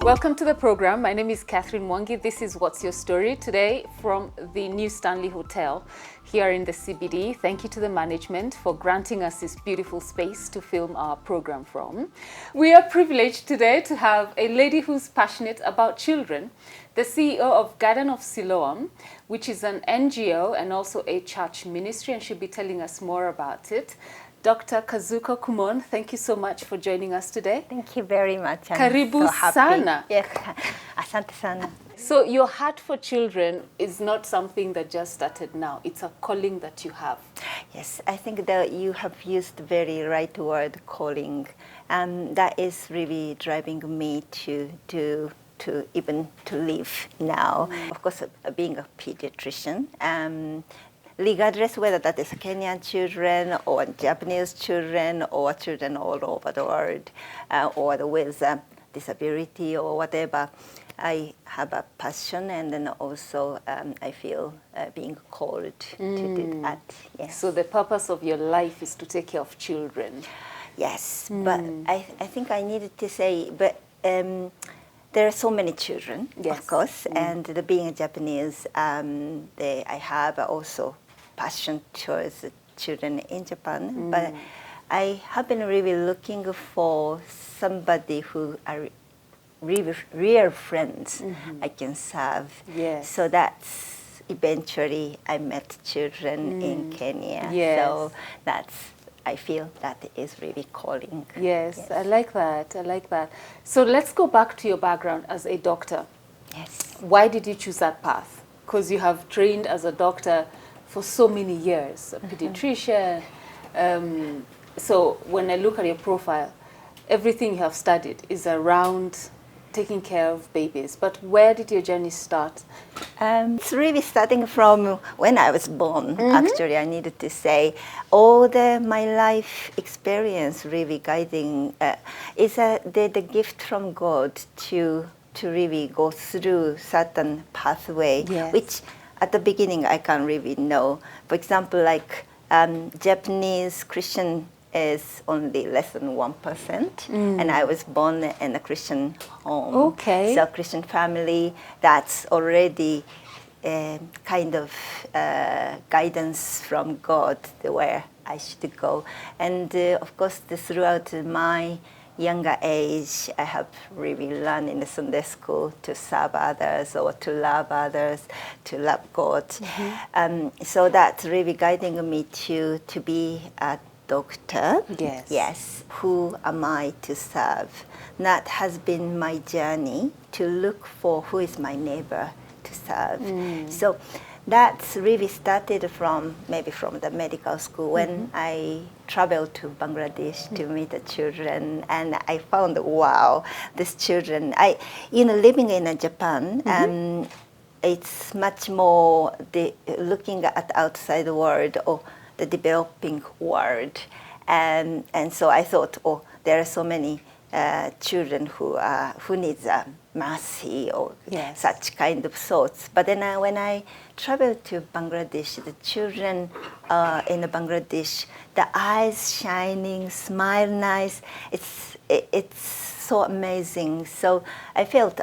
Welcome to the program. My name is Catherine Mwangi. This is What's Your Story? Today from the New Stanley Hotel here in the CBD. Thank you to the management for granting us this beautiful space to film our program from. We are privileged today to have a lady who's passionate about children, the CEO of Garden of Siloam, which is an NGO and also a church ministry, and she'll be telling us more about it. Dr. Kazuko Kumon, thank you so much for joining us today. Thank you very much. I'm Karibu so happy. sana. Yes, asante sana. So your heart for children is not something that just started now. It's a calling that you have. Yes, I think that you have used the very right word, calling. That is really driving me to even to live now. Of course, being a pediatrician, regardless whether that is Kenyan children or Japanese children or children all over the world or with disability or whatever, I have a passion, and then also I feel being called to do that. Yes. So the purpose of your life is to take care of children. Yes, but I think I needed to say, but there are so many children, Yes. of course, and being a Japanese, I have also passion towards the children in Japan, but I have been really looking for somebody who are really real friends I can serve. Yes. So that's eventually I met children in Kenya. Yes. So I feel that is really calling. Yes, I like that. I like that. So let's go back to your background as a doctor. Yes. Why did you choose that path? Because you have trained as a doctor for so many years, a pediatrician. So when I look at your profile, everything you have studied is around taking care of babies. But where did your journey start? It's really starting from when I was born. Actually, I needed to say all my life experience really guiding is the gift from God to really go through certain pathway, Yes. which at the beginning I can't really know. For example, like Japanese Christian is only less than 1%, and I was born in a Christian home. Okay. So Christian family, that's already kind of guidance from God where I should go. And of course, throughout my younger age, I have really learned in the Sunday school to serve others or to love others, to love God. So that's really guiding me to be a doctor. Yes. Yes. Who am I to serve? That has been my journey to look for who is my neighbor to serve. So that's really started from the medical school when I traveled to Bangladesh to meet the children, and I found, wow, these children. Living in Japan, it's much more looking at outside world or the developing world, and so I thought, oh, there are so many children who needs mercy or Yes. such kind of thoughts. But then when I traveled to Bangladesh, the children in Bangladesh, the eyes shining, smile nice, it's so amazing. So I felt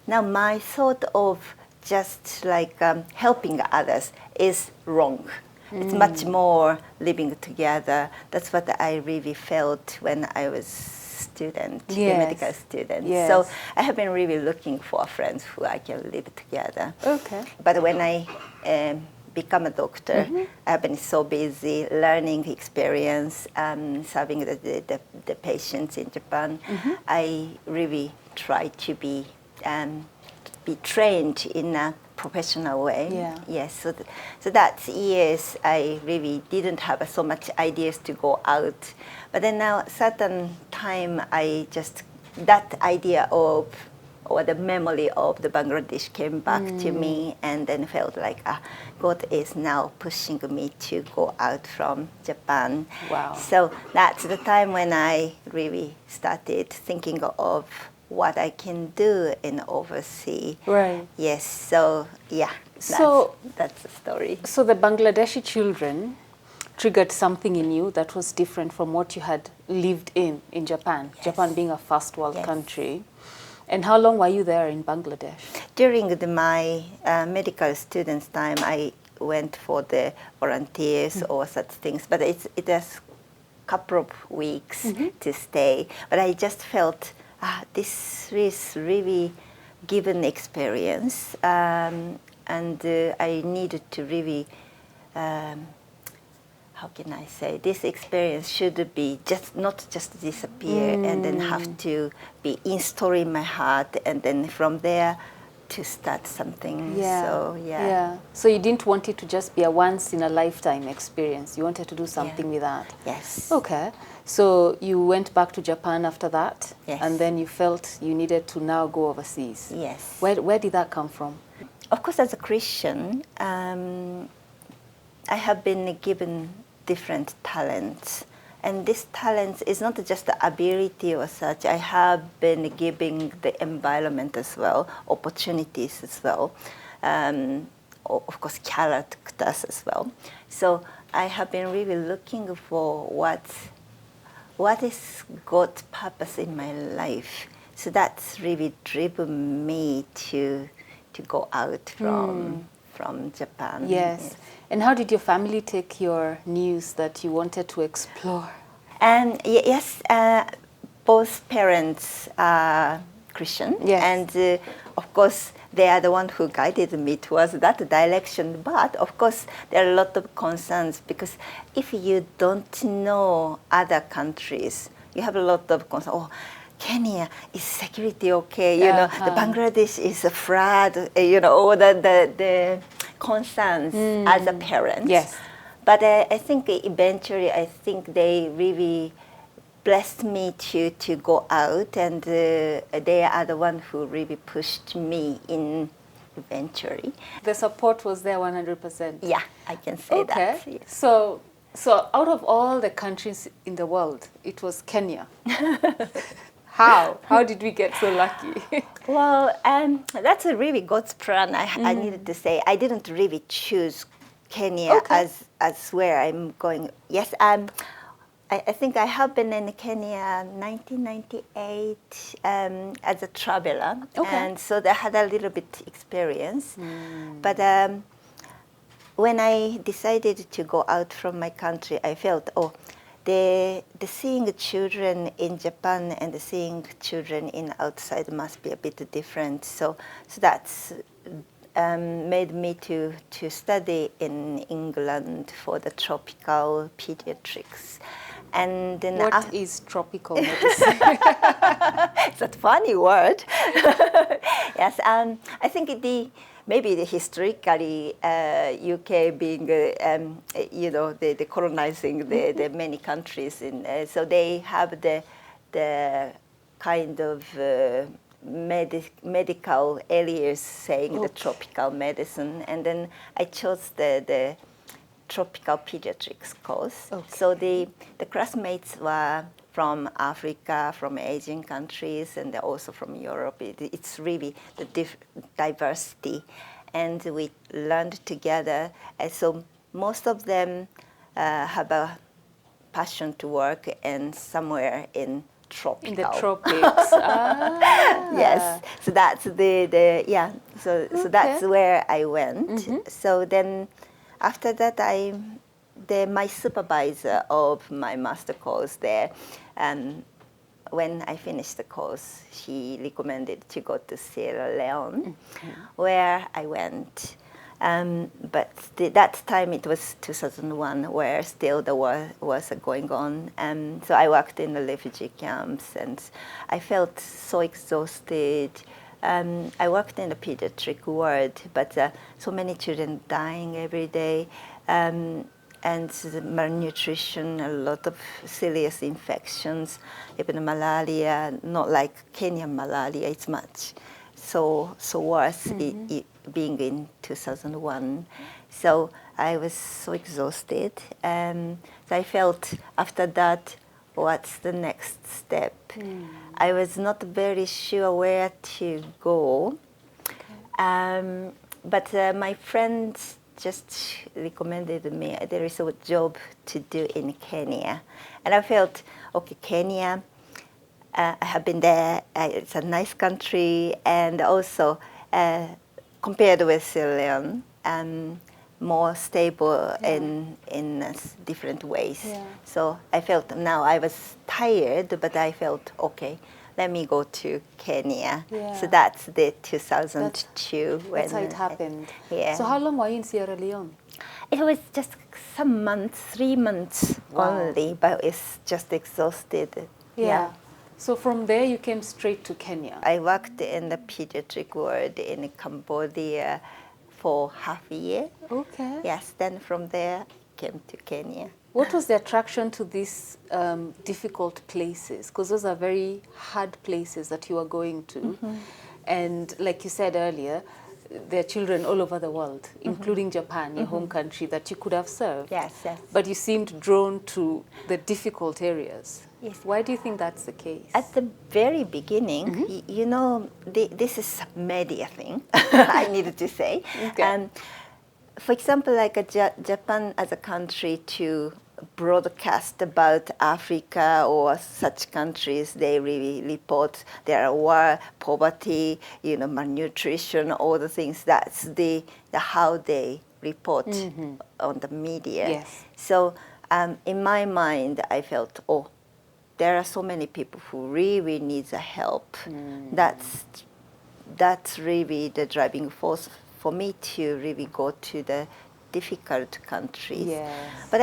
now my thought of just like helping others is wrong. It's much more living together. That's what I really felt when I was student, Yes. a medical student. Yes. So I have been really looking for friends who I can live together. Okay. But when I become a doctor, I've been so busy learning experience, serving the patients in Japan. I really try to be trained in a professional way. Yeah. Yes. So that years I really didn't have so much ideas to go out, but then now certain time that idea of or the memory of the Bangladesh came back to me, and then felt like God is now pushing me to go out from Japan. Wow. So that's the time when I really started thinking of what I can do in overseas. Right. Yes. So yeah. That's the story. So the Bangladeshi children triggered something in you that was different from what you had lived in Japan. Yes. Japan being a first world Yes. country. And how long were you there in Bangladesh? During my medical students' time, I went for the volunteers or such things, but it was couple of weeks to stay. But I just felt this is really given experience, and I needed to really. How can I say, this experience should be not just disappear and then have to be installed in my heart, and then from there to start something. So you didn't want it to just be a once in a lifetime experience. You wanted to do something with that. Yes. Okay. So you went back to Japan after that. Yes. And then you felt you needed to now go overseas. Yes. Where did that come from? Of course, as a Christian, I have been given different talents, and this talent is not just the ability or such. I have been giving the environment as well, opportunities as well, of course characters as well. So I have been really looking for what is God's purpose in my life. So that's really driven me to go out from Japan. Yes. And how did your family take your news that you wanted to explore? And yes, both parents are Christian, and of course they are the one who guided me towards that direction. But of course there are a lot of concerns, because if you don't know other countries, you have a lot of concerns. Oh, Kenya, is security okay? You know, the Bangladesh is a flood. You know, all the concerns as a parent. Yes. But I think eventually, I think they really blessed me to go out, and they are the one who really pushed me in eventually. The support was there 100%. Yeah, I can say that. Okay. So out of all the countries in the world, it was Kenya. How did we get so lucky? Well, that's a really God's plan. I needed to say I didn't really choose Kenya as where I'm going. Yes, I think I have been in Kenya 1998 as a traveler, and so I had a little bit experience. But when I decided to go out from my country, I felt the seeing children in Japan and the seeing children in outside must be a bit different. So that's made me to study in England for the tropical pediatrics. And then what is tropical medicine? It's a funny word. Yes, I think maybe historically UK being the colonizing the many countries, so they have the kind of medical areas saying the tropical medicine, and then I chose the tropical pediatrics course. So the classmates were from Africa, from Asian countries, and also from Europe. It's really the diversity, and we learned together. And so most of them have a passion to work in somewhere in tropical. In the tropics. Yes. So that's So that's where I went. So then, after that, my supervisor of my master course there, when I finished the course, he recommended to go to Sierra Leone, where I went. But that time it was 2001, where still the war was going on. So I worked in the refugee camps, and I felt so exhausted. I worked in the pediatric ward, but so many children dying every day, and malnutrition, a lot of serious infections, even malaria, not like Kenyan malaria, it's much so worse being in 2001. So I was so exhausted. So I felt after that, what's the next step? I was not very sure where to go. But my friends just recommended me, there is a job to do in Kenya. And I felt, okay, Kenya, I have been there. It's a nice country, and also compared with Sierra Leone, more stable in different ways. Yeah. So I felt now I was tired, but I felt okay. Let me go to Kenya. Yeah. So that's the 2002 when That's how it happened. Yeah. So how long were you in Sierra Leone? It was just some months, 3 months only, but it's just exhausted. Yeah. So from there you came straight to Kenya. I worked in the pediatric ward in Cambodia for half a year. Okay. Yes, then from there came to Kenya. What was the attraction to these difficult places? Because those are very hard places that you are going to. And like you said earlier, there are children all over the world, including Japan, your home country, that you could have served. Yes, yes. But you seemed drawn to the difficult areas. Yes. Why do you think that's the case? At the very beginning, you know, this is a media thing, I needed to say. Okay. For example, like Japan as a country to broadcast about Africa or such countries, they really report there war, poverty, you know, malnutrition, all the things. That's the how they report on the media. Yes. So in my mind, I felt, oh, there are so many people who really need the help. That's really the driving force for me to really go to the difficult countries. Yes. But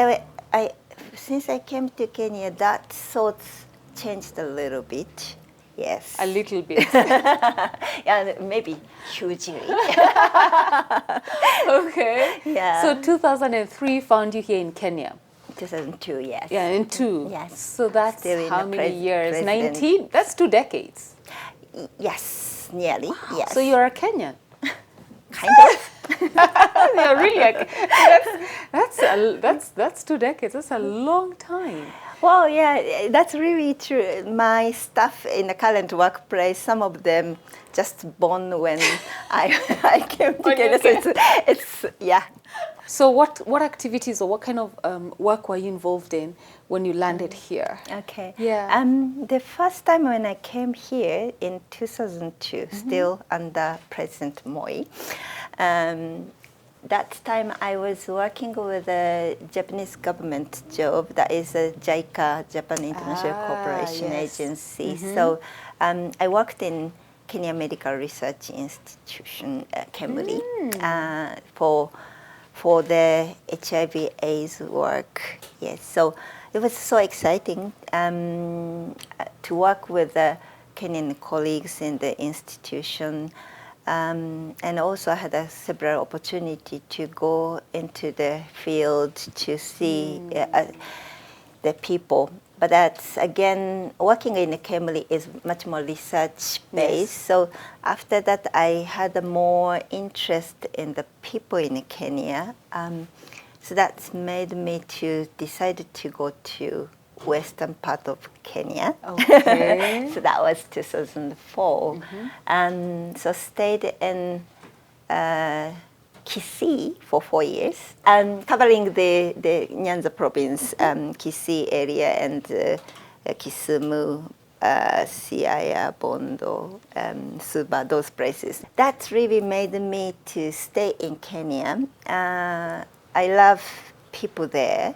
I since I came to Kenya, that thought changed a little bit. Yes. A little bit. Yeah, maybe hugely. Okay. Yeah. So 2003 found you here in Kenya. 2002, yes. Yeah, in two. Yes. So that's Still in how the many years? president. 19? That's 2 decades. Yes, nearly. Yes. So you're a Kenyan. kind of. You're really that's 2 decades. That's a long time. Well, yeah, that's really true. My staff in the current workplace, some of them just born when I came together. So it's yeah. So what activities or what kind of work were you involved in when you landed here? Okay. Yeah. The first time when I came here in 2002, still under President Moi, that time I was working with a Japanese government job that is a JICA, Japan International Cooperation Agency. So I worked in Kenya Medical Research Institution, Kemuri, for the HIV/AIDS work. Yes, so it was so exciting to work with the Kenyan colleagues in the institution. And also I had several opportunity to go into the field to see the people. But that's, again, working in the Kemuri is much more research-based. Yes. So after that, I had more interest in the people in Kenya. So that's made me to decide to go to western part of Kenya. Okay. So that was 2004. And so stayed in Kisii for 4 years, covering the Nyanza province, Kisii area and Kisumu, Siaya, Bondo, Suba, those places. That really made me to stay in Kenya. I love people there.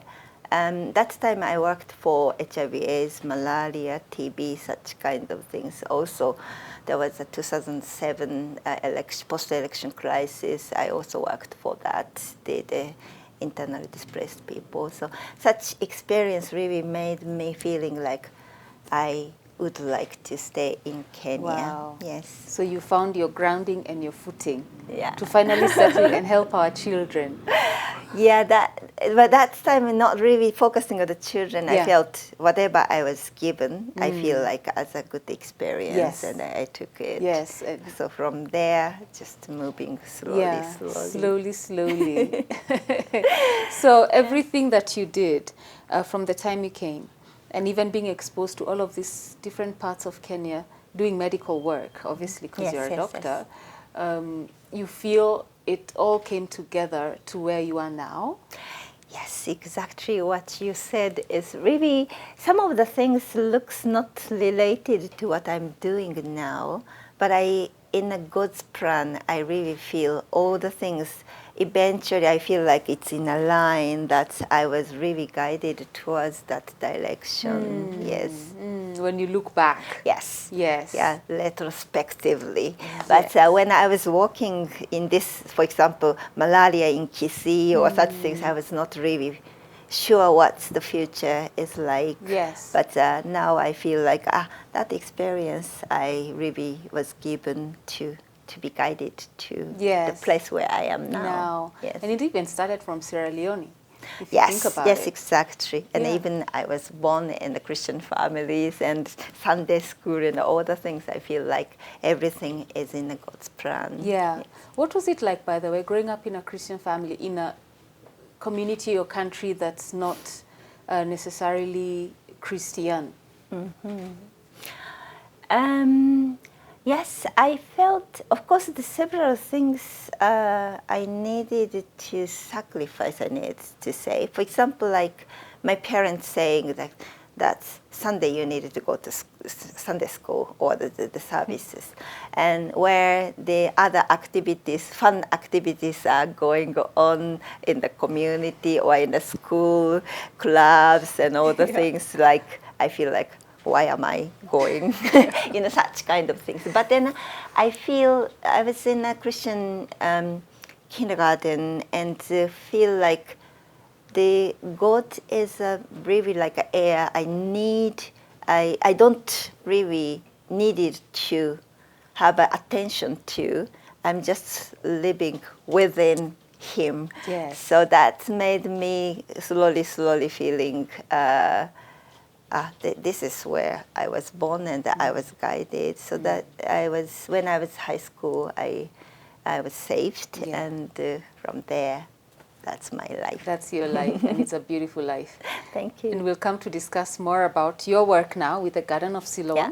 That time I worked for HIV/AIDS, malaria, TB, such kind of things. Also, there was a 2007 post-election crisis. I also worked for that, the internally displaced people. So such experience really made me feeling like I would like to stay in Kenya. Wow. Yes. So you found your grounding and your footing Yeah. to finally settle and help our children. Yeah, but that time I'm not really focusing on the children. Yeah. I felt whatever I was given, I feel like as a good experience, Yes. and I took it. Yes. So from there, just moving slowly, slowly. So everything that you did from the time you came, and even being exposed to all of these different parts of Kenya, doing medical work, obviously, because you're a doctor, you feel it all came together to where you are now? Yes, exactly what you said is really, some of the things looks not related to what I'm doing now, but in a God's plan, I really feel all the things, eventually I feel like it's in a line that I was really guided towards that direction. Yes. When you look back. Yes. Yes. Yeah, retrospectively. But when I was working in this, for example, malaria in Kisii or such things, I was not really sure what the future is like. Yes. But now I feel like that experience I really was given to be guided to the place where I am now. Yes. And it even started from Sierra Leone. If Yes, you think about yes, it. exactly. And even I was born in the Christian families and Sunday school and all the things. I feel like everything is in God's plan. Yeah. Yes. What was it like, by the way, growing up in a Christian family in a community or country that's not necessarily Christian? Yes, I felt, of course, the several things I needed to sacrifice, I need to say. For example, like my parents saying that Sunday you needed to go to Sunday school or the services, and where the other activities, fun activities are going on in the community or in the school, clubs and all the things, like I feel like, why am I going? Such kind of things. But then I feel I was in a Christian kindergarten and feel like the God is really like an air I don't really needed to have attention to. I'm just living within Him. Yes. So that made me slowly feeling this is where I was born and I was guided. So that when I was high school, I was saved, and from there, that's my life. That's your life, and it's a beautiful life. Thank you. And we'll come to discuss more about your work now with the Garden of Siloam. Yeah.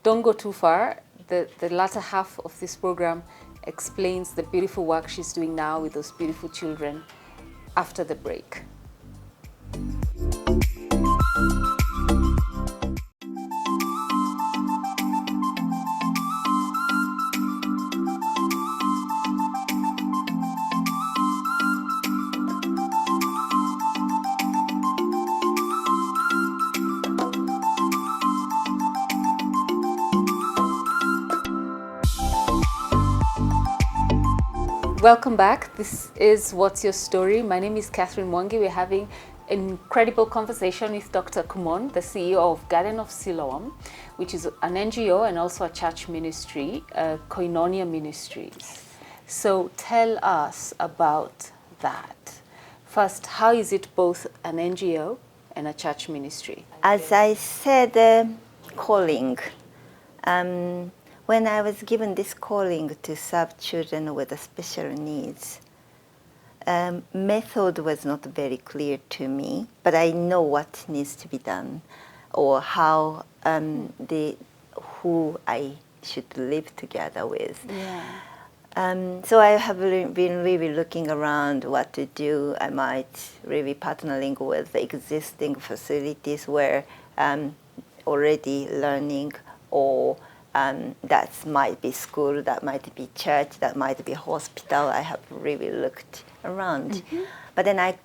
Don't go too far. The latter half of this program explains the beautiful work she's doing now with those beautiful children after the break. Welcome back. This is What's Your Story? My name is Catherine Mwangi. We're having an incredible conversation with Dr. Kumon, the CEO of Garden of Siloam, which is an NGO and also a church ministry, Koinonia Ministries. So tell us about that. First, how is it both an NGO and a church ministry? As I said, calling. When I was given this calling to serve children with special needs, method was not very clear to me, but I know what needs to be done, or how who I should live together with. Yeah. So I have been really looking around what to do. I might really partnering with the existing facilities where already learning, or that might be school, that might be church, that might be hospital. I have really looked around. But then I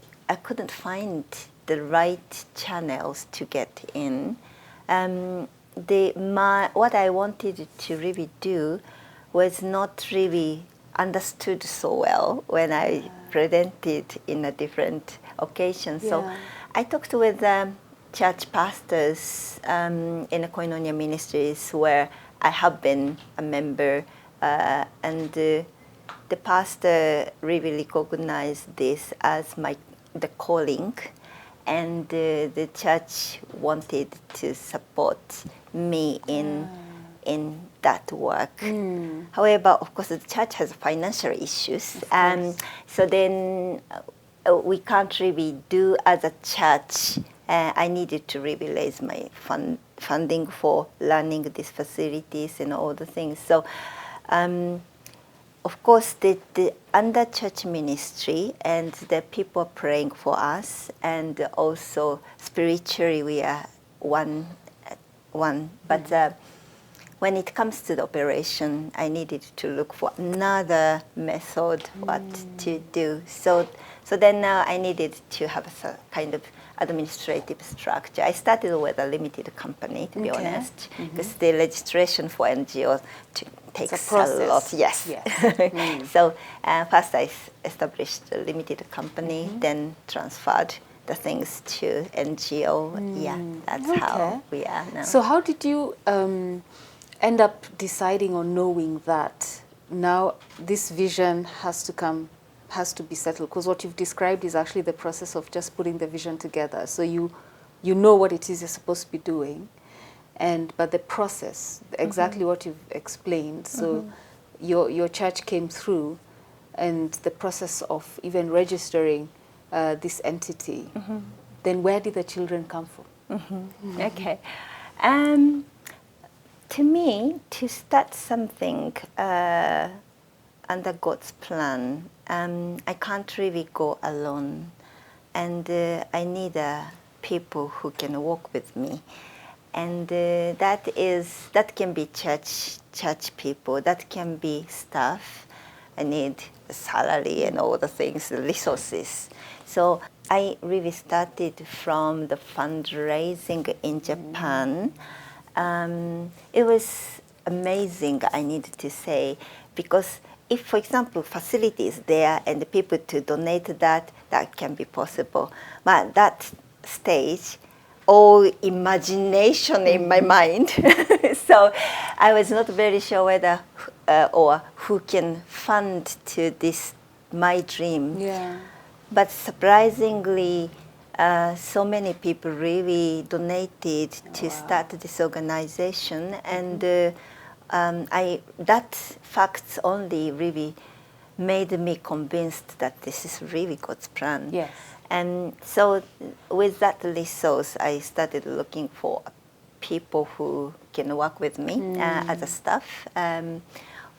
couldn't find the right channels to get in. What I wanted to really do was not really understood so well when I presented in a different occasion. So I talked with church pastors in the Koinonia Ministries where I have been a member, and the pastor really recognized this as the calling, and the church wanted to support me in that work. However, of course, the church has financial issues, so then we can't really do as a church. I needed to really raise my funding for learning these facilities and all the things. So, of course, the under church ministry and the people praying for us, and also spiritually we are one. But when it comes to the operation, I needed to look for another method what to do. So then now I needed to have a kind of administrative structure. I started with a limited company, to be honest, because the registration for NGO takes a lot. Yes. So first I established a limited company, then transferred the things to NGO. Yeah, that's how we are now. So how did you end up deciding or knowing that now this vision has to be settled? Because what you've described is actually the process of just putting the vision together. So you know what it is you're supposed to be doing, but the process, exactly what you've explained. So your church came through, and the process of even registering this entity. Then where did the children come from? Okay. To me, to start something under God's plan, I can't really go alone, and I need people who can walk with me, and that can be church people, that can be staff. I need a salary and all the things, the resources. So I really started from the fundraising in Japan. It was amazing, I need to say, because if, for example, facilities there and the people to donate that can be possible. But that stage, all imagination in my mind. So I was not very sure whether or who can fund to this my dream. Yeah. But surprisingly, so many people really donated to start this organization, and that fact only really made me convinced that this is really God's plan. Yes. And so with that resource, I started looking for people who can work with me as a staff.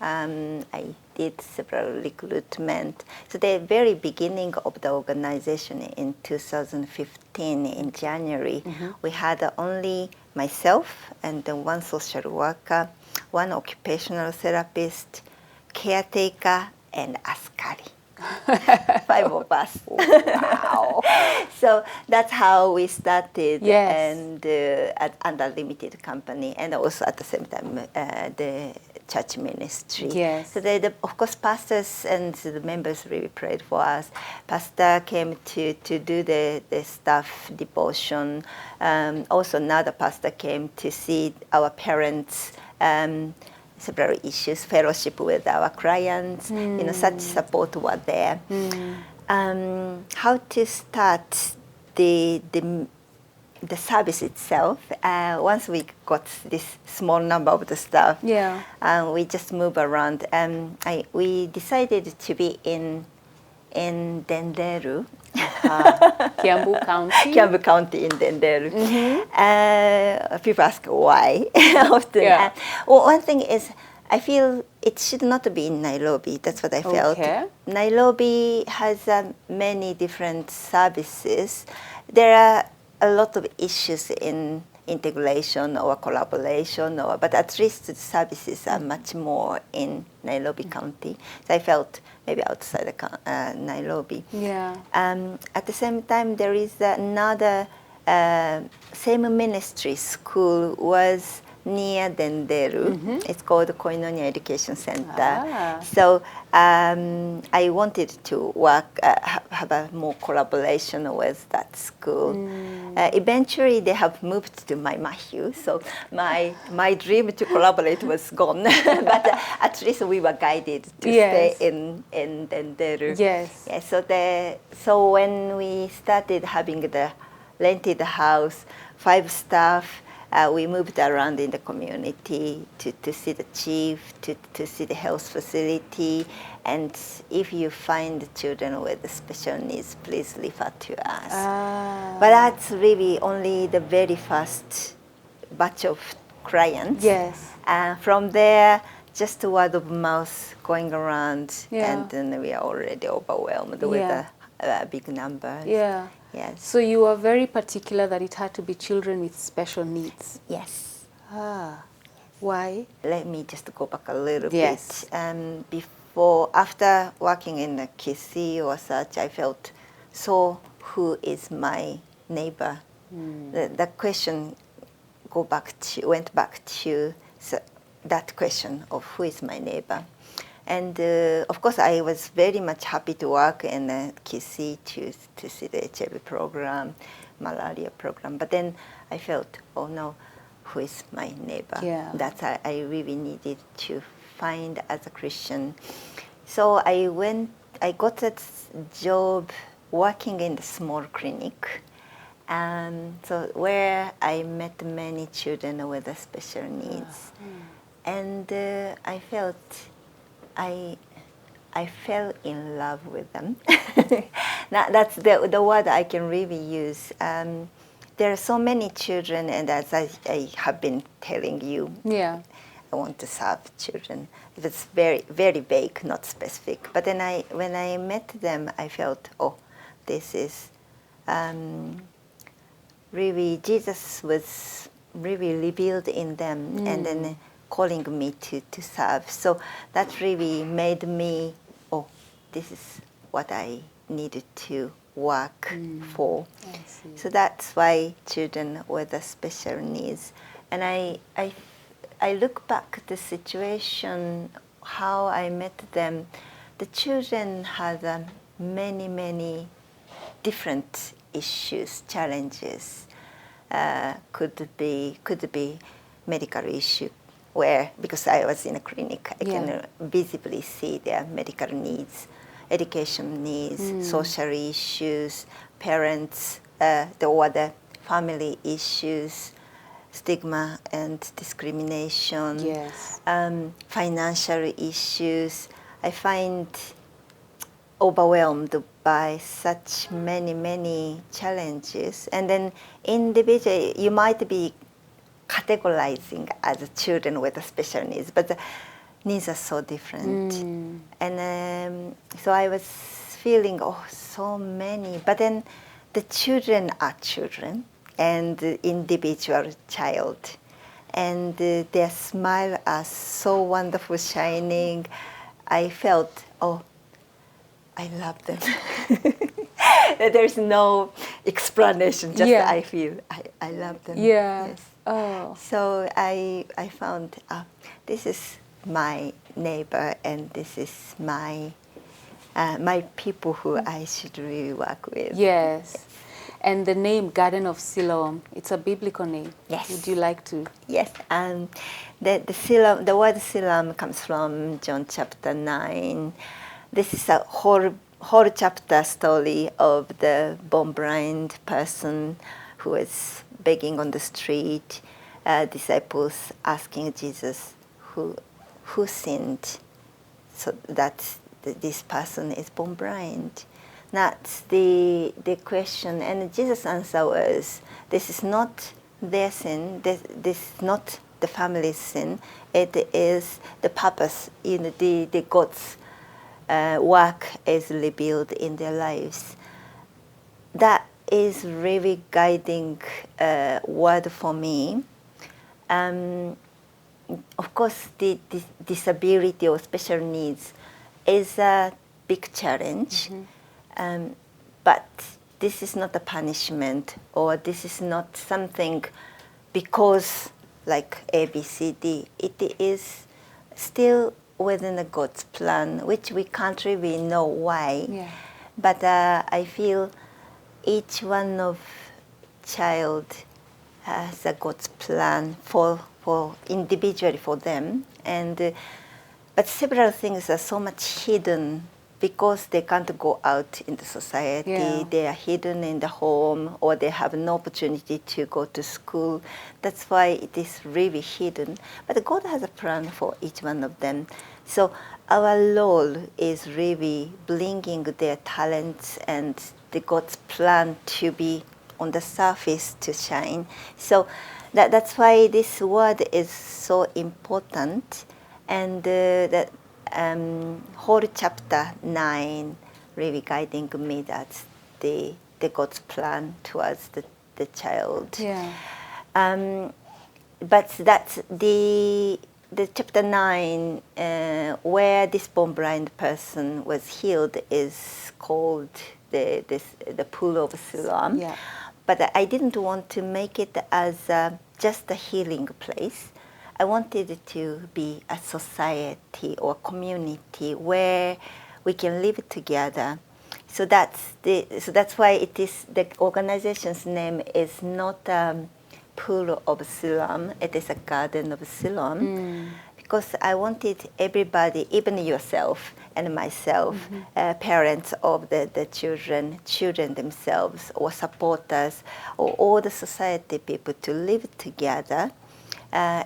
I did several recruitment. So the very beginning of the organization in 2015 in January, we had only myself and then one social worker, one occupational therapist, caretaker, and askari. 5 of us. Wow. So that's how we started, Yes. and under limited company, and also at the same time the church ministry. Yes. So of course, pastors and the members really prayed for us. Pastor came to do the staff devotion. Also, another pastor came to see our parents. Several issues, fellowship with our clients, such support were there. How to start the service itself? Once we got this small number of the staff, we just move around. We decided to be in Denderu. Kiambu County. Kiambu County in Denderu. People ask why often. Yeah. Well, one thing is, I feel it should not be in Nairobi. That's what I felt. Okay. Nairobi has many different services. There are a lot of issues in integration or collaboration, but at least the services are much more in Nairobi County. So I felt maybe outside Nairobi. Yeah. At the same time, there is another same ministry school was near Denderu. It's called Koinonia Education Center. So I wanted to work, have a more collaboration with that school. Eventually, they have moved to Maimahiu, so my dream to collaborate was gone. But at least we were guided to stay in Denderu. Yes. Yeah, so when we started having the rented house, 5 staff, we moved around in the community to see the chief, to see the health facility, and if you find children with special needs, please refer to us. But that's really only the very first batch of clients. Yes. From there, just a word of mouth going around, Yeah. and then we are already overwhelmed with Yeah. the big numbers. Yeah. Yes. So you were very particular that it had to be children with special needs. Yes. Ah. Why? Let me just go back a little Yes. bit. After working in the Kisi or such, I felt, so who is my neighbor? The question went back to that question of who is my neighbor. And of course, I was very much happy to work in Kisi to see the HIV program, malaria program. But then I felt, oh no, who is my neighbor? Yeah. That I really needed to find as a Christian. So I got that job working in the small clinic. So where I met many children with special needs. And I felt I fell in love with them. That's the word I can really use. There are so many children, and as I have been telling you, Yeah. I want to serve children. It's very, very vague, not specific. But then when I met them, I felt, oh, this is really, Jesus was really revealed in them, and then calling me to serve. So that really made me, oh, this is what I needed to work for. I see. So that's why children with the special needs. And I look back at the situation, how I met them. The children had many, many different issues, challenges. Could be medical issue, where because I was in a clinic, I can visibly see their medical needs, education needs, social issues, parents, the family issues, stigma and discrimination, Yes. financial issues. I find overwhelmed by such many challenges, and then individually you might be categorizing as children with special needs, but the needs are so different. And so I was feeling, oh, so many, but then the children are children and the individual child, and their smile are so wonderful, shining. I felt, oh, I love them. There's no explanation, just I feel I love them. Yeah. Yes. Oh. So I found this is my neighbor, and this is my my people who I should really work with. Yes. And the name Garden of Siloam, it's a biblical name. Yes. Would you like to? Yes, the Siloam, the word Siloam comes from John chapter 9. This is a whole chapter story of the born blind person who is begging on the street. Disciples asking Jesus who sinned so that this person is born blind. That's the question, and Jesus' answer was, this is not their sin, this is not the family's sin, it is the purpose, the God's work is revealed in their lives. That is really guiding word for me. Of course, the disability or special needs is a big challenge, but this is not a punishment, or this is not something because like A, B, C, D. It is still within the God's plan, which we can't really know why. Yeah. But I feel each one of child has a God's plan for individually for them, and but several things are so much hidden because they can't go out in the society. Yeah. They are hidden in the home, or they have no opportunity to go to school. That's why it is really hidden. But God has a plan for each one of them. So our role is really bringing their talents and the God's plan to be on the surface to shine. So that's why this word is so important. And the whole chapter 9 really guiding me that the God's plan towards the child. Yeah. But that's the chapter 9 where this born blind person was healed is called the pool of Siloam. Yeah. But I didn't want to make it as just a healing place. I wanted it to be a society or community where we can live together. So that's why it is the organization's name is not Pool of Siloam. It is a Garden of Siloam, because I wanted everybody, even yourself and myself, parents of the children themselves, or supporters, or all the society people to live together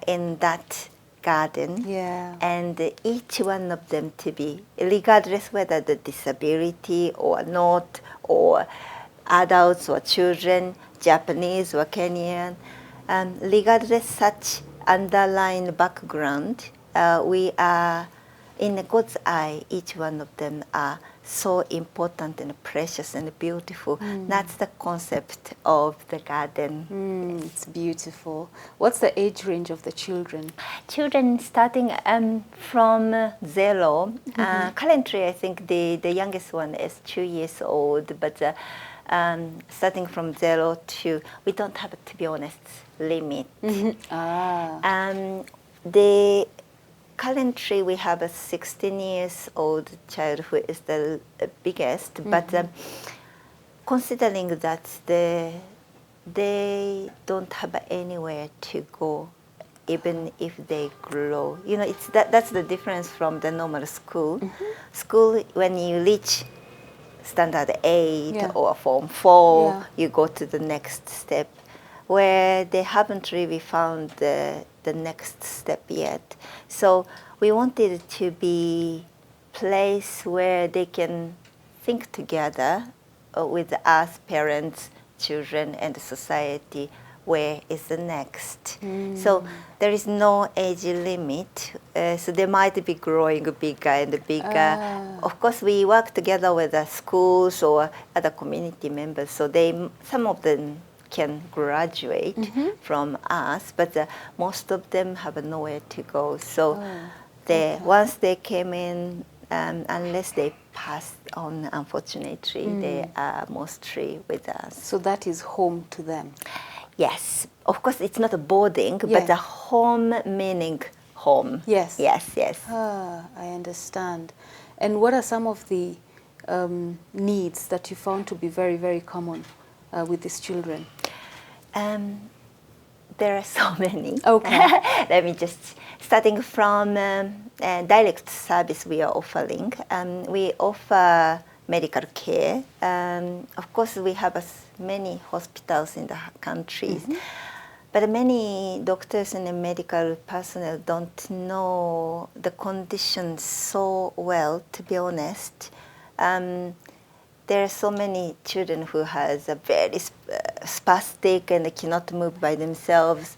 in that garden. Yeah. And each one of them to be, regardless whether the disability or not, or adults or children, Japanese or Kenyan, regardless such underlying background, we are, in God's eye, each one of them are so important and precious and beautiful. That's the concept of the garden. It's beautiful. What's the age range of the children? Children starting from 0. Currently, I think the youngest one is 2 years old, but starting from 0 to, we don't have, to be honest, limit. Currently, we have a 16 years old child who is the biggest, but considering that they don't have anywhere to go, even if they grow. You know, that's the difference from the normal school. School, when you reach standard 8 or form 4, you go to the next step, where they haven't really found the next step yet. So we wanted it to be a place where they can think together with us, parents, children, and society, where is the next. So there is no age limit. So they might be growing bigger and bigger. Of course, we work together with the schools or other community members, so some of them can graduate from us, but most of them have nowhere to go. So once they came in, unless they passed on, unfortunately, they are mostly with us. So that is home to them? Yes. Of course, it's not a boarding, but the home meaning home. Yes. Yes, yes. I understand. And what are some of the needs that you found to be very, very common with these children? There are so many. Okay. Let me just, starting from direct service we are offering. We offer medical care. Of course, we have many hospitals in the countries, but many doctors and medical personnel don't know the condition so well, to be honest. There are so many children who has a very spastic and cannot move by themselves.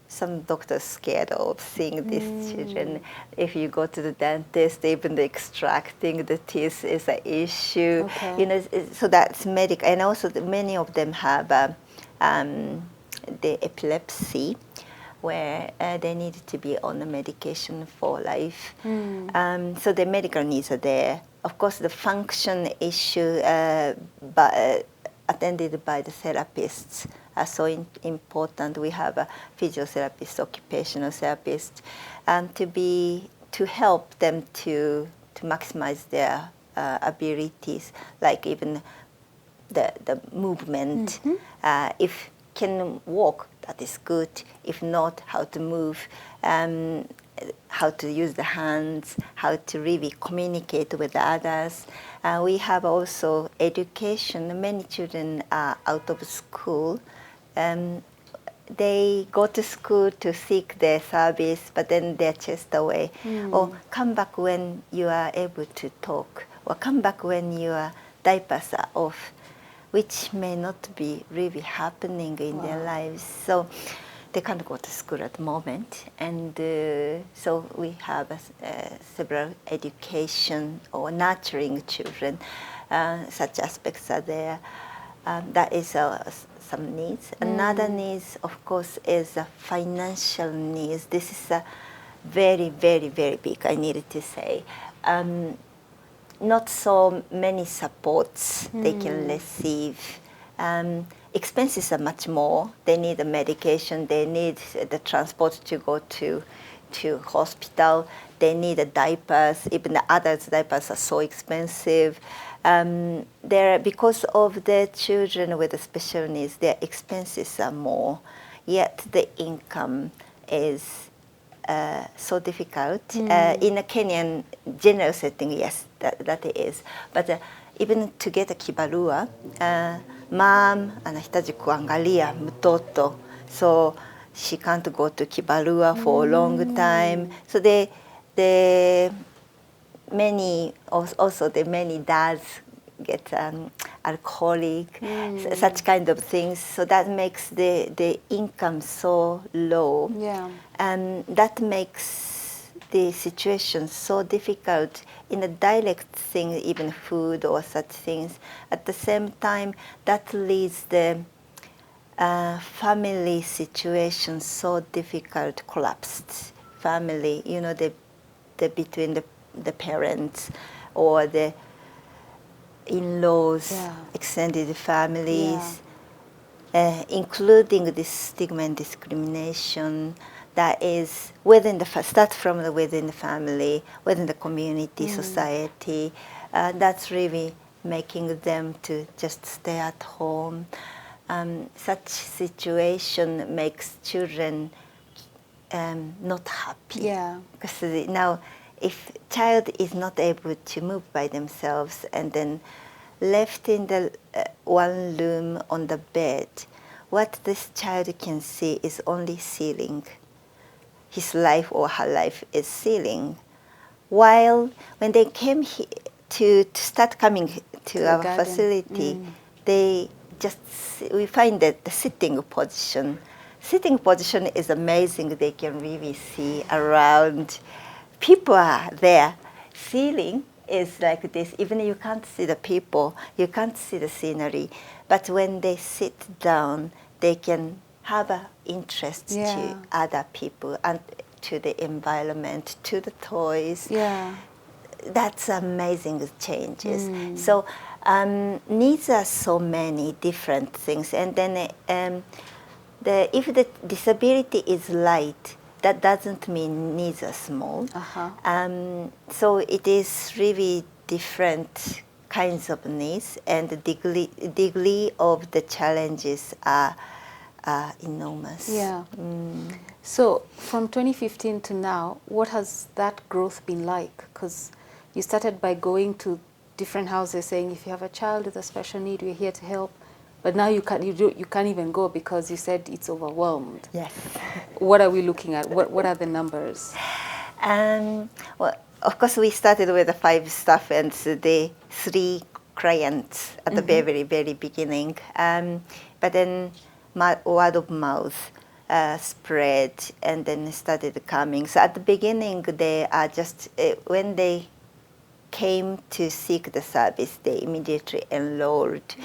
Some doctors scared of seeing these children. If you go to the dentist, even the extracting the teeth is an issue. Okay. You know, so that's medical, and also many of them have the epilepsy, where they need to be on the medication for life. So the medical needs are there. Of course, the function issue attended by the therapists are so important. We have a physiotherapist, occupational therapist, to help them to maximize their abilities, like even the movement. If can walk, that is good. If not, how to move, how to use the hands, how to really communicate with others. We have also education. Many children are out of school. They go to school to seek their service, but then they're chased away. Or come back when you are able to talk, or come back when your diapers are off, which may not be really happening in their lives. So they can't go to school at the moment, and so we have several education or nurturing children. Such aspects are there. That is some needs. Another needs, of course, is financial needs. This is a very, very, very big, I needed to say. Not so many supports they can receive. Expenses are much more. They need the medication, they need the transport to go to hospital, they need the diapers, even the adults' diapers are so expensive. Because of the children with the special needs, their expenses are more, yet the income is so difficult. In a Kenyan general setting, yes, that is. But even to get a kibarua, mom anahitaji kuangalia mtoto, so she can't go to kibarua for a long time. So the many dads get alcoholic, such kind of things. So that makes the income so low. Yeah. And that makes the situation so difficult in a direct thing, even food or such things. At the same time, that leads the family situation so difficult, collapsed family. You know, the between the parents or the in-laws, extended families, including this stigma and discrimination that is within start from within the family, within the community, society. That's really making them to just stay at home. Such situation makes children not happy. Yeah. Because now, if child is not able to move by themselves and then left in the one room on the bed, what this child can see is only ceiling. His life or her life is ceiling. While when they came to start coming to our garden. facility, we find that the sitting position is amazing. They can really see around. People are there. Ceiling is like this. Even you can't see the people, you can't see the scenery. But when they sit down, they can have an interest to other people and to the environment, to the toys. Yeah. That's amazing changes. So needs are so many different things. And then if the disability is light, that doesn't mean needs are small. So it is really different kinds of needs, and the degree of the challenges are enormous. Yeah. So from 2015 to now, what has that growth been like? Because you started by going to different houses saying, if you have a child with a special need, we're here to help. But now you can't even go because you said it's overwhelmed. Yes. What are we looking at? What are the numbers? Well, of course, we started with the 5 staff and the 3 clients at the very, very beginning. But then word of mouth spread, and then started coming. So at the beginning, they are just when they came to seek the service, they immediately enrolled.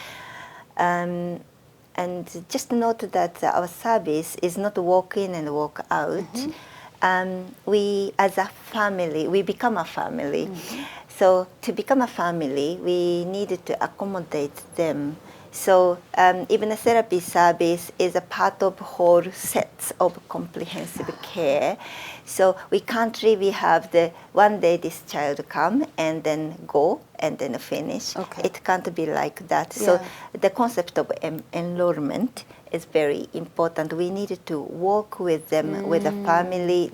And just note that our service is not walk in and walk out. We, as a family, we become a family. So to become a family, we needed to accommodate them. So even a therapy service is a part of whole sets of comprehensive care. So we can't really have the one day this child come and then go and then finish. It can't be like that. So the concept of enrollment is very important. We needed to work with them, with the family,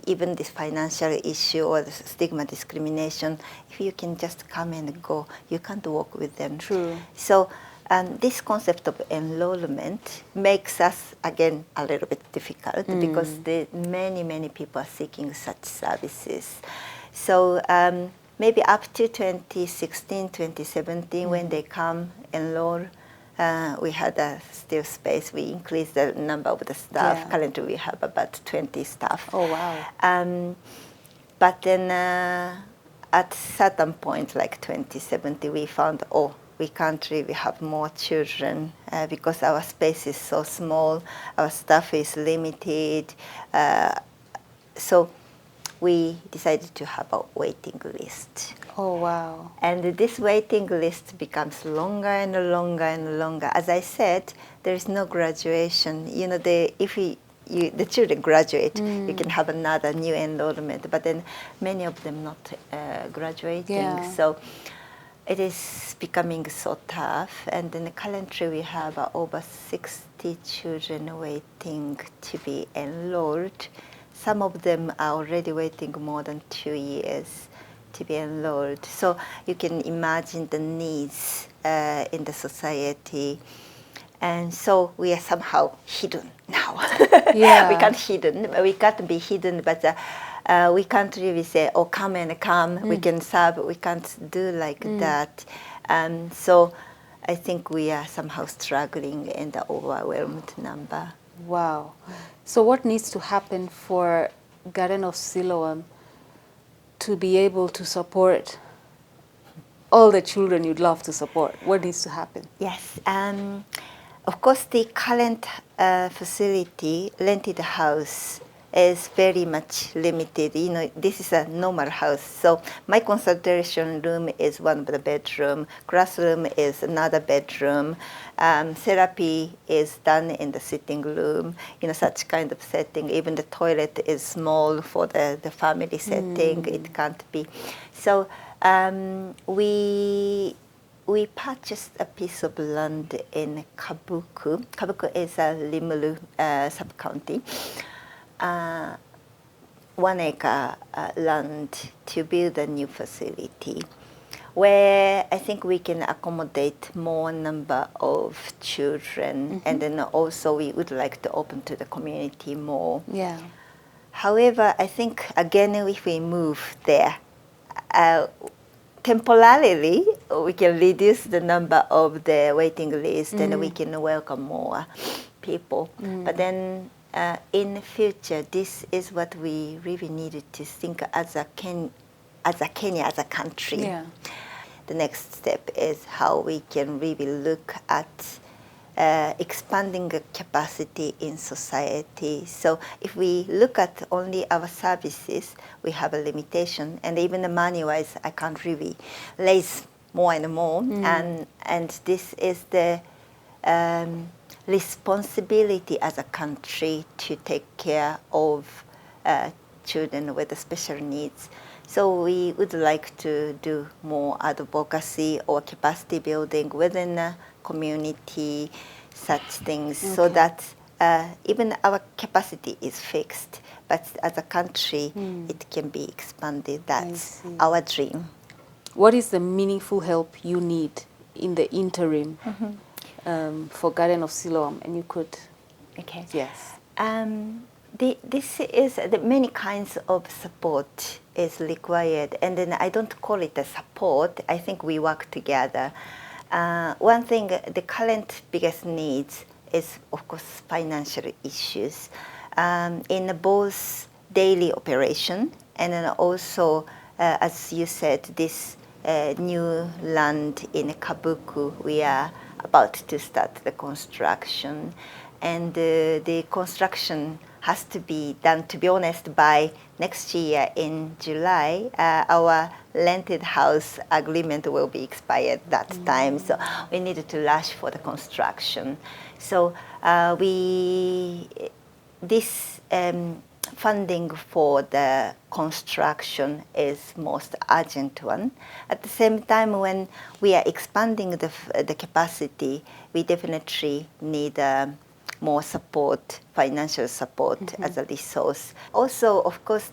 even this financial issue or the stigma discrimination. If you can just come and go, you can't work with them. True. So this concept of enrollment makes us, again, a little bit difficult because many people are seeking such services. So maybe up to 2016, 2017, when they come enroll, we had still space. We increased the number of the staff. Yeah. Currently, we have about 20 staff. Oh, wow. But then at certain point, like 2017, we found, oh, we can't really have more children because our space is so small, our staff is limited. So we decided to have a waiting list. Oh, wow. And this waiting list becomes longer and longer and longer. As I said, there is no graduation. You know, if the children graduate, you can have another new enrollment, but then many of them not graduating. Yeah. So it is becoming so tough. And then currently we have over 60 children waiting to be enrolled. Some of them are already waiting more than 2 years to be enrolled. So you can imagine the needs in the society. And so we are somehow hidden now. Yeah. We can't be hidden, but we can't really say, oh, come and come, we can serve. We can't do like that. So I think we are somehow struggling in the overwhelmed number. Wow. So what needs to happen for Garden of Siloam to be able to support all the children you'd love to support? What needs to happen? Yes. Of course, the current facility, rented house, is very much limited. You know, this is a normal house. So my consultation room is one of the bedroom. Classroom is another bedroom. Therapy is done in the sitting room. You know, such kind of setting. Even the toilet is small for the family setting. It can't be. So we purchased a piece of land in Kabuku. Kabuku is a Rimuru sub-county. 1 acre land to build a new facility where I think we can accommodate more number of children, and then also we would like to open to the community more. Yeah. However, I think again if we move there, temporarily we can reduce the number of the waiting list and we can welcome more people. But then in the future, this is what we really needed to think as a Kenya, as a country. Yeah. The next step is how we can really look at expanding the capacity in society. So if we look at only our services, we have a limitation, and even the money-wise, I can't really raise more and more. And this is the responsibility as a country to take care of children with special needs. So we would like to do more advocacy or capacity building within the community, such things, so that even our capacity is fixed, but as a country, it can be expanded. That's our dream. What is the meaningful help you need in the interim for Garden of Siloam? And you could... Okay. Yes. This is the many kinds of support is required, and then I don't call it a support. I think we work together. One thing, the current biggest needs is, of course, financial issues in both daily operation and then also, as you said, this new land in Kabuku. We are about to start the construction, and the construction has to be done, to be honest, by next year in July. Our rented house agreement will be expired that time, so we needed to rush for the construction. So this funding for the construction is most urgent one. At the same time, when we are expanding the capacity, we definitely need more support, financial support as a resource. Also, of course,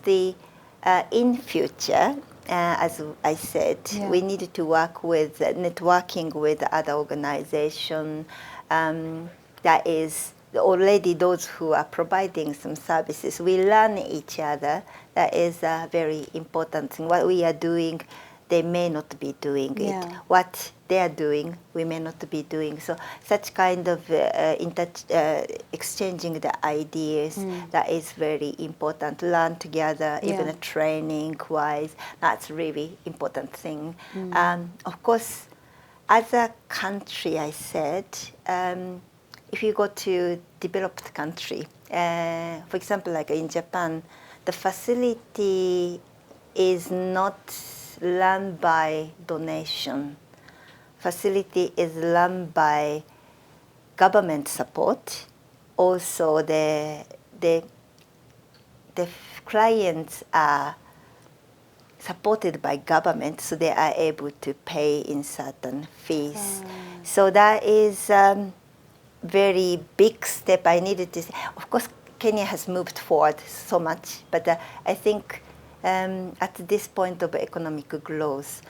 in future, as I said, we needed to work with networking with other organizations. That is already those who are providing some services. We learn each other. That is a very important thing. What we are doing, they may not be doing it. What they are doing, we may not be doing. So such kind of exchanging the ideas, that is very important. Learn together, even a training-wise, that's really important thing. Of course, as a country, I said, if you go to developed country, for example, like in Japan, the facility is not run by donation. Facility is run by government support. Also, the clients are supported by government, so they are able to pay in certain fees. So that is very big step I needed to say. Of course, Kenya has moved forward so much, but I think at this point of economic growth,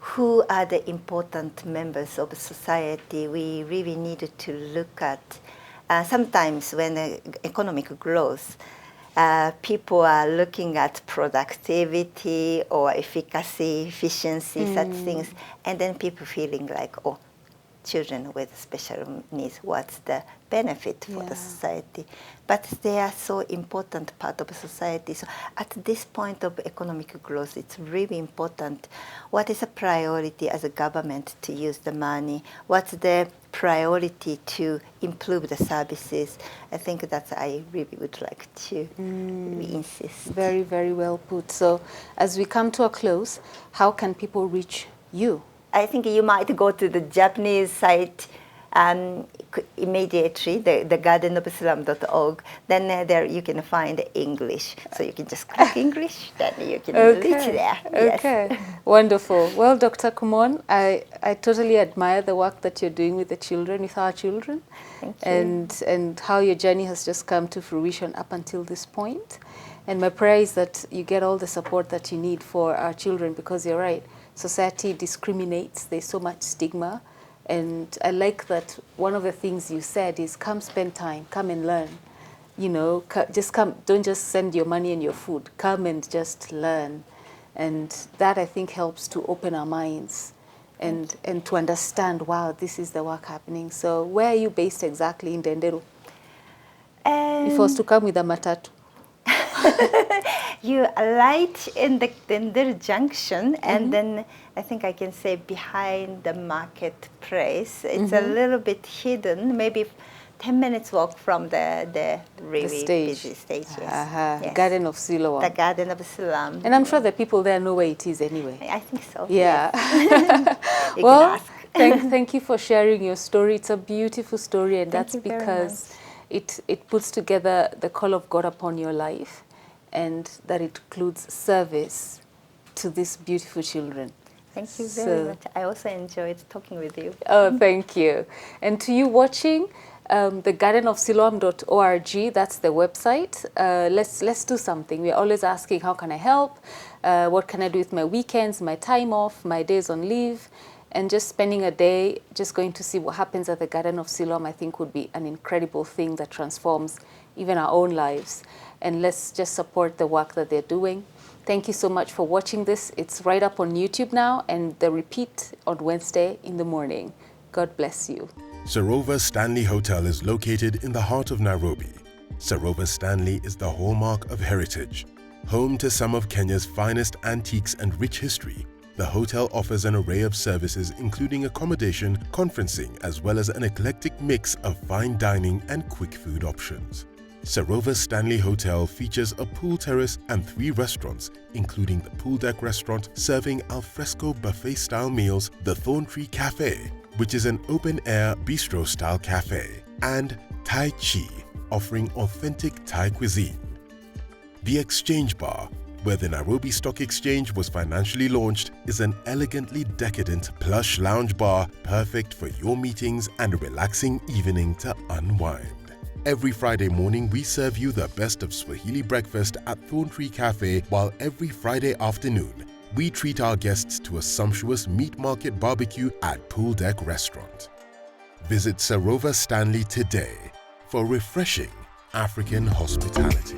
who are the important members of society, we really needed to look at. Sometimes when economic growth, people are looking at productivity or efficacy, efficiency, such things, and then people feeling like, oh, children with special needs, what's the benefit for the society? But they are so important part of society. So at this point of economic growth, it's really important. What is a priority as a government to use the money? What's the priority to improve the services? I think that I really would like to insist. Very, very well put. So as we come to a close, how can people reach you? I think you might go to the Japanese site immediately, the gardenofislam.org. Then there you can find English. So you can just click English, then you can reach there. Okay, yes. Wonderful. Well, Dr. Kumon, I totally admire the work that you're doing with the children, with our children. Thank you. And how your journey has just come to fruition up until this point. And my prayer is that you get all the support that you need for our children, because you're right. Society discriminates, there's so much stigma, and I like that one of the things you said is come spend time, come and learn. You know, just come, don't just send your money and your food, come and just learn. And that I think helps to open our minds and to understand, wow, this is the work happening. So where are you based exactly in Dendero? If I was to come with a matatu. You alight in the Dendero Junction, and then I think I can say behind the marketplace. It's a little bit hidden, maybe 10 minutes walk from the really busy stage. Yes. Yes. Garden of Siloam. The Garden of Siloam. And I'm sure the people there know where it is anyway. I think so. Yeah. Yes. Well, thank you for sharing your story. It's a beautiful story, and that's because it puts together the call of God upon your life, and that it includes service to these beautiful children. Thank you very much. I also enjoyed talking with you. Oh, thank you. And to you watching, the gardenofsiloam.org, that's the website. Let's do something. We're always asking, how can I help? What can I do with my weekends, my time off, my days on leave? And just spending a day, just going to see what happens at the Garden of Siloam, I think would be an incredible thing that transforms even our own lives. And let's just support the work that they're doing. Thank you so much for watching this. It's right up on YouTube now, and the repeat on Wednesday in the morning. God bless you. Sarova Stanley Hotel is located in the heart of Nairobi. Sarova Stanley is the hallmark of heritage. Home to some of Kenya's finest antiques and rich history, the hotel offers an array of services including accommodation, conferencing, as well as an eclectic mix of fine dining and quick food options. Sarova Stanley Hotel features a pool terrace and 3 restaurants, including the Pool Deck Restaurant serving alfresco buffet-style meals, the Thorn Tree Cafe, which is an open-air bistro-style cafe, and Tai Chi, offering authentic Thai cuisine. The Exchange Bar, where the Nairobi Stock Exchange was financially launched, is an elegantly decadent plush lounge bar perfect for your meetings and a relaxing evening to unwind. Every Friday morning, we serve you the best of Swahili breakfast at Thorn Tree Cafe, while every Friday afternoon, we treat our guests to a sumptuous meat market barbecue at Pool Deck Restaurant. Visit Sarova Stanley today for refreshing African hospitality.